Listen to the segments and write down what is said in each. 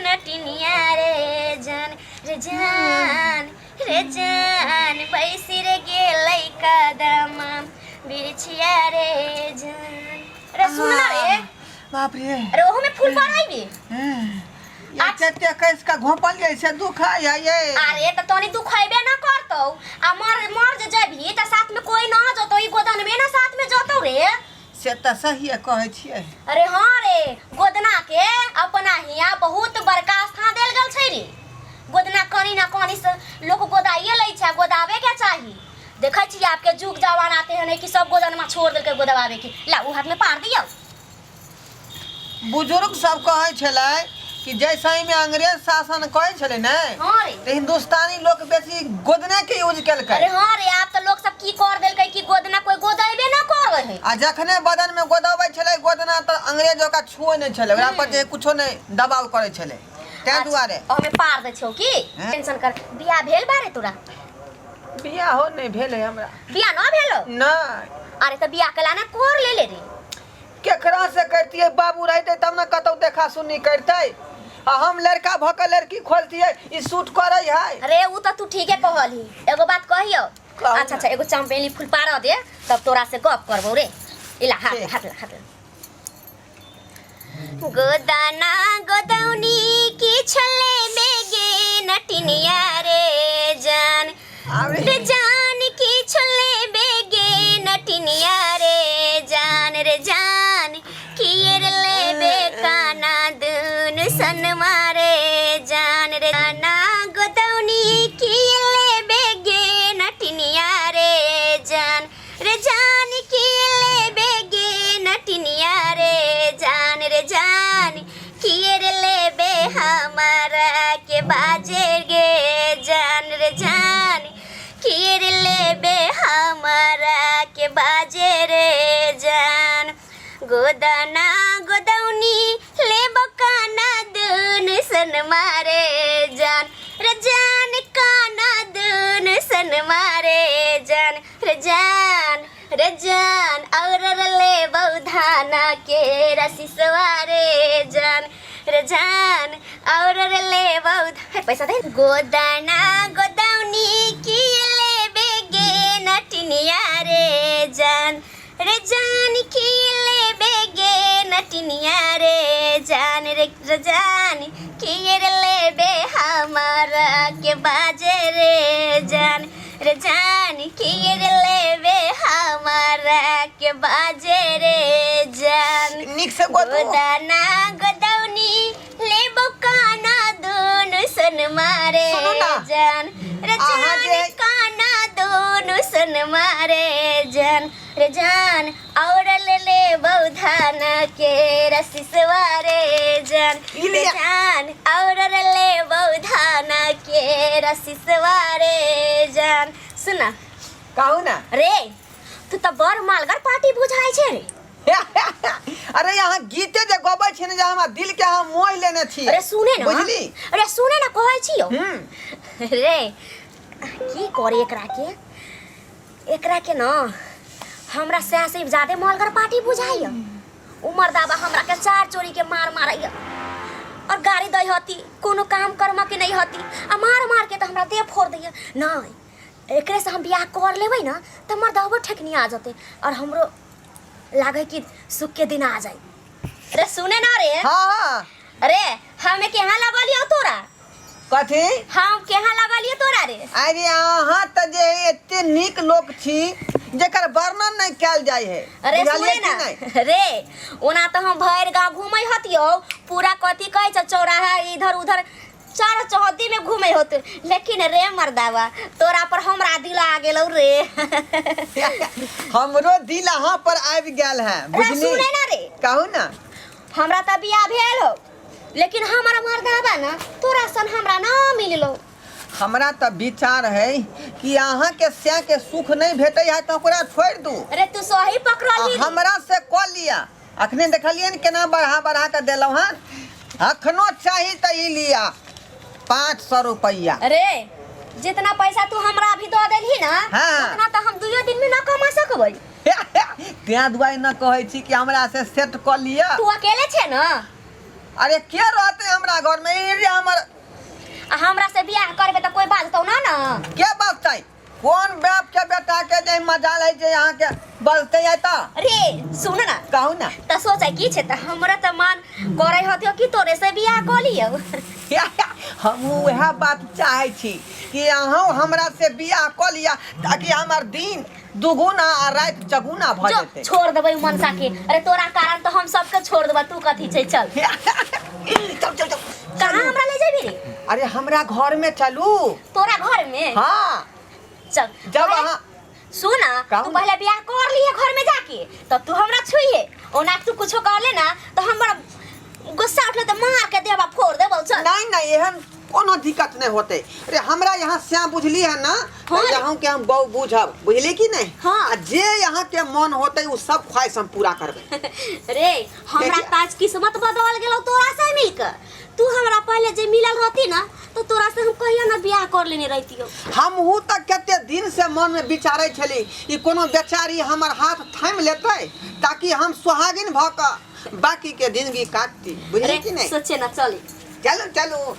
नटिनिया रे जान रे जान बैसी रे गेलै कदम बिरछिया रे जान। अरे सुन ना रे। बाप रे। अरे ओहो में फूल पर आइबे ये कैस का घोपल जैसे दुखा है ये। अरे त तनी दुखाइबे ना करतौ आ मर जे जभी त साथ में कोई ना जतो ई गोदन में ना साथ में जतो रे। से त सही कहै छियै। अरे हां रे गोदना के अपना हिया बहुत बड़का स्थान देल गेल छै रे। गोदना कनी ना कनी से लोग गोदाइए लै छै, गोदावे के चाही। देखै छी आपके जुग जवान आते हैं कि सब गोदन में छोड़ देल के गोदवावे के। ला उ हाथ में पार दियो। बुजुर्ग सब कहै छलै कि जैसे में अंग्रेज शासन कहै छलै नै हां रे तो हिंदुस्तानी लोग बेसी गोदने के यूज केलकै। अरे हां रे आप तो लोग सब की कर देलकै कि गोदना कोई गोदाइबे ना करबै है। आ जखने बदन में गोदबै छलै गोदना तो अंग्रेज ओका छुए नै छलै, ओकरा पर जे कुछो नै दबाव करै छलै। तै दुआरे हमें पार दे छौ की टेंशन कर। बियाह भेल बारे तोरा? बियाह हो नै भेलै हमरा। बियाह ना भेलो? नै। अरे त बियाह कला ना कर ले रे। केकरा से करतिए? बाबू रहते तब ना कतौ देखा सुनी करतै। आ हम लड़का भक लड़की खोलतिए ई सूट करै है। अरे उ त तू ठीके कहली। एगो बात कहियो। अच्छा एगो चंपेली फूल पार दे तब तोरा से गप करबो रे। इला हाथ गोदाना गोदौनी की छले बेगे नटिनिया रे जान की छले बेगे नटिनिया रे जान कियर लेबे काना दुन सन मारे जान रे ना गोदौनी की लेबे गे नटिनिया रे जान की लेबे गे नटिनिया रे जान कियर लेबे हमारा के बाजे गे जान कियर लेबे हमारा के बाजे रे जान गोदाना गोदौनी लेबो काना दुन सन मारे जान काना दुन सन मारे जान और लेबो धाना के रसी सवारे जान और लेबो पैसा दे। गोदाना गोदौनी की लेबे गे नटिनिया रे जान की लेबे गे नटिनिया रे जान कियर लेबे हमारा के बाजे रे जान कियर लेबे हमारा के बाजे रे जान। निक से गोदाना गोदौनी लेबो काना दोनों सन मारे जान काना दोनों सन मारे जान और ले बौधान के रसी सवारे जान और ले बौधान के रसी सवारे जान। सुना कहू ना रे तू तो बड़ मालगर पार्टी बुझाई छे रे। अरे यहाँ गीते जे गबै छै ने जे हमरा दिल के हम मोह लेने छी। अरे सुने ना बुझली? अरे सुने ना कहै छियो रे की करे एकरा के ना हमरा से ज्यादा मालगर पार्टी बुझाइयो। उमर दादा हमरा के चार चोरी के मार मारैया और गाड़ी दै हती कोनो काम कर्म के नहीं हती आ मार के तो हमरा देह फोड़ दैया। नहीं एकरे से हम बियाह कर लेबै ना त हमर दाबो ठेकनी आ जते और हमरो लागे कि सुख के दिन आ जाए। अरे सुने ना रे। हां अरे हमें केहा लगलियो तोरा? कथी? हम केहा लगलियो तोरा रे? अरे अहाँ त जे एते नीक लोग छी जेकर वर्णन नहीं कैल जाय है। अरे सुने ना रे ओना तो हम भैर गांव घूमै हतियो पूरा कथी कहै छ चौराहा इधर उधर चार चौहद्दी में घूमे होते लेकिन रे मर्दावा तोरा पर हमरा दिल आ गेलौ रे। हमरो दिल अहाँ पर आबि गेल है बुझनी। सुने ना रे कहू ना हमरा त बियाह भेल हो लेकिन हमारा मर्दावा ना तोरा सन हमरा ना मिललो। हमरा त विचार है कि अहाँ के स्या के सुख नहीं भेटै है त ओकरा छोड़ दू। अरे तू सही पकड़ली। हमरा से क लिया अखने देखलिए न केना बढ़ा के देलौ हन। अखनो चाही त ई लिया 500 रुपया। अरे जितना पैसा तू हमरा अभी दो देलही ना उतना तो हम 2 दिन में ना कमा सकबै। त्या दुआरे न कहै छी कि हमरा से सेट क लिया। तू अकेले छे ना? अरे क्या रहते हमरा घर में ये हमर हमरा से बियाह करबे तो कोई बाजतौ ना ना। क्या बात है कौन बाप के बेटा के जे मजाल है जे यहाँ के बोलते है तो रे सुन ना कहू ना त सोचे की छे त हमरा त मन करे हतियो कि तोरे से बियाह क लियो। हम वह बात चाहे छी कि अहाँ हमरा से बियाह क लिया ताकि हमार दिन दुगुना आ रात चगुना भ जो जेते। छोड़ देबै मनसा के। अरे तोरा कारण तो हम सबके छोड़ देबा तू कथी छै चल। चल चल चल कहां हमरा ले जेबी रे? अरे हमरा घर में चलू। तोरा घर में? हाँ चल जब अहाँ सुना तू पहले बियाह कर लिए घर में जाके तब तू हमरा छुइए ओना तू कुछो कर ले ना तो हमरा गुस्सा उठले तो मार के देबा फोड़ देबो चल। नहीं नहीं एहन कोनो दिक्कत नहीं होते। अरे हमरा यहाँ से बुझली है ना हाँ। यहाँ के हम बहु बुझब बुझली कि नहीं। हाँ। जे यहाँ के मन होते वो सब ख्वाहिश हम पूरा करबे। रे हमरा ताज किस्मत बदल गेलो तोरा से मिलकर। तू हमरा पहले जे मिलल रहती ना तो तोरा से हम कहिया ना बियाह कर लेने रहतियो। हम हूँ तक केते दिन से मन में विचारे छली कि कोनो बेचारी हमर हाथ थाम लेते ताकि हम सुहागिन भ क बाकी के जिंदगी काटती बुझली कि नहीं। सोचे ना चली चलो चलो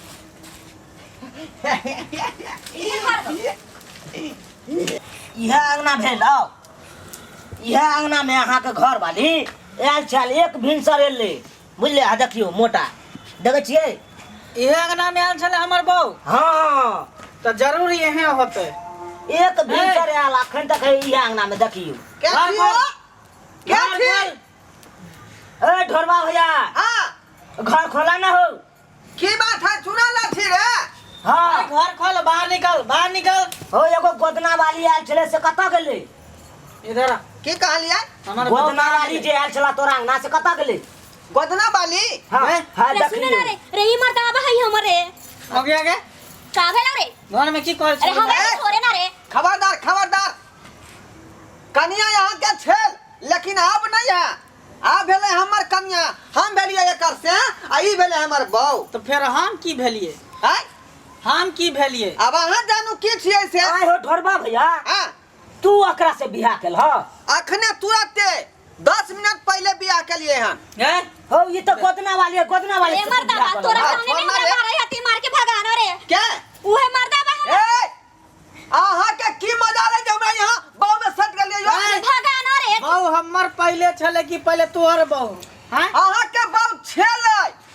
यह अंगना भेल आओ यह अंगना में अहाँ के घर वाली आयल छल एक भिनसर एले बुझले आ देखियो मोटा देखे छियै इहे अंगना में आयल छले हमर बहू हाँ तो जरूर यहे होते। एक भिनसर आयल अखन तक यह अंगना में देखियो क्या घर थी पर- वो? क्या घर थी? पर- ए ढोरबा भैया हाँ घर खोला ना हो की बात है चुना ला थी रे। हाँ अरे घर खोल बाहर निकल हो एगो गोदना वाली आयल छले से कतऽ गेले इधर आ। की कहलिया हमर गोदना वाली जे आयल छला तोरा अंगना से कतऽ गेले गोदना वाली हाँ हैं? हाँ रे सुने ना देखियो रे रे ई मर्दाबा है हमरे हो गया के का भेलो रे? घर में की कर अरे हमरा छोड़े ना रे। खबरदार खबरदार कन्या यहाँ के छेल लेकिन अब नहीं है। आ भेले हमर कन्या हम भेलिए एकर से आ ई भेले हमर बहू। तो फिर हम की भेलिए हैं? हम की भेलिए अब अहाँ जानू की छियै से। आय हो ढोरबा भैया हाँ तू एकरा से बियाह केल ह अखने तुरंते 10 मिनट पहले बियाह केलिए हन। हैं हो ये तो गोदना वाली है गोदना वाली रे से मर्दाबा बियाह तोरा करल ह। सामने में हमरा मारे हती मार के भगानो रे। क्या उहे मर्दाबा हम ए अहाँ के की मजा ले जे हमरा यहाँ बहू में सट गेलिए यो। भगानो रे। बहू हमर पहले छले कि पहले तोहर बहू हैं अहाँ के बहू छेल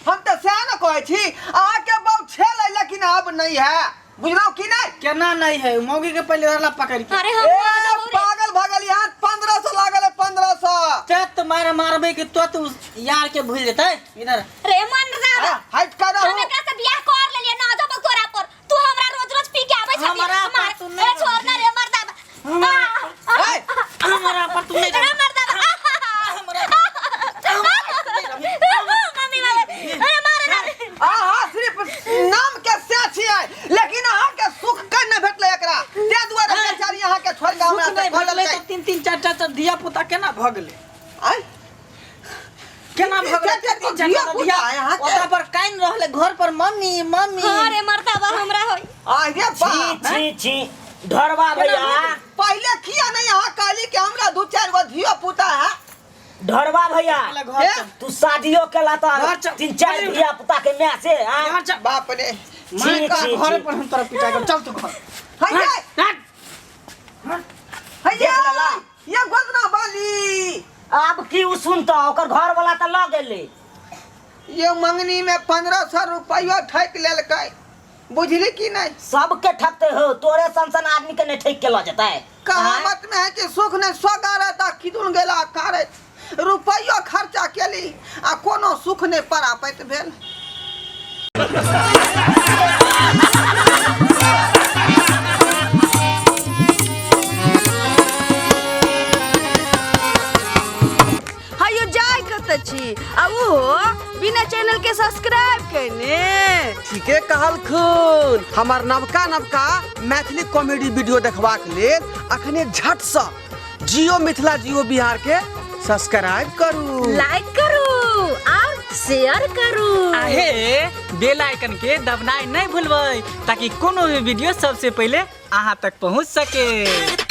हम तो सह न कहै छी अहाँ के बहू छेल लेकिन अब नहीं है बुझलो कि नहीं। केना नहीं है मौगी के पहले रहला पकड़ के अरे ए हम पागल भगल यहाँ 1500 लागल है 1500। चत मारे मारबे कि तो यार के भूल जेतै इधर रे मर्दाबा हट कर हम एकरा से बियाह कर लेलिए ना जब तोरा पर तू हमरा रोज रोज पी के आबै छथि हमरा पर तू नहीं ए छोड़ ना रे मर्दाबा। हमरा पर तू नहीं रे मर्दाबा मम्मी वाले अरे मारे ना रे। अहाँ सिर्फ नाम के से छियै लेकिन अहाँ के सुख कहीं न भेटले एकरा ते दुआरे बेचारी अहाँ के छोड़ के हमरा सुख से नहीं भगल भगले गई। तो 3 4 दिया पुता केना भगले आय केना भगले क्या- क्या- 3 4 दिया पुता है यहाँ के? ओकरा पर काइन रहले घर पर मम्मी मम्मी हाँ रे मर्दाबा हमरा होई। आगे छी बाप छी छी ढोरबा भैया पहले किया नहीं यहाँ कहली कि हमरा 2 4 गो धियो पुता है। ढोरबा भैया घर ए? चल तू शादियों केला तो घर चल। 3 4 धिया पुता के मैं से हाँ? घर चल बाप रे मैं का छी, घर छी। पर हम तरफ पिटा कर चल तू घर हैये हट हैये देख लेला। ये गोदना वाली अब की उ सुनता ओकर घर वाला तो लग गेले ये मंगनी में 1500 रुपया ठक लेलकै बुझली कि नहीं। सबके ठकते हो तोरे संसन आदमी के नहीं ठेक के ल जता है कहावत में है कि सुख ने सोगा रहता किदुन गेला कारे रुपया खर्चा केली आ कोनो सुख ने परापैत भेल। हायो जाय कत छी आ वो बिना चैनल के सब्सक्राइब करने। ठीके कहलखुन हमार नवका नवका मैथिली कॉमेडी वीडियो देखबाक लेल अखने झट सँ जियो मिथिला जियो बिहार के सब्सक्राइब करू लाइक करू और शेयर करू। आहे बेल आइकन के दबनाई नहीं भूलबै ताकि कोनो भी वीडियो सबसे पहले अहाँ तक पहुंच सके।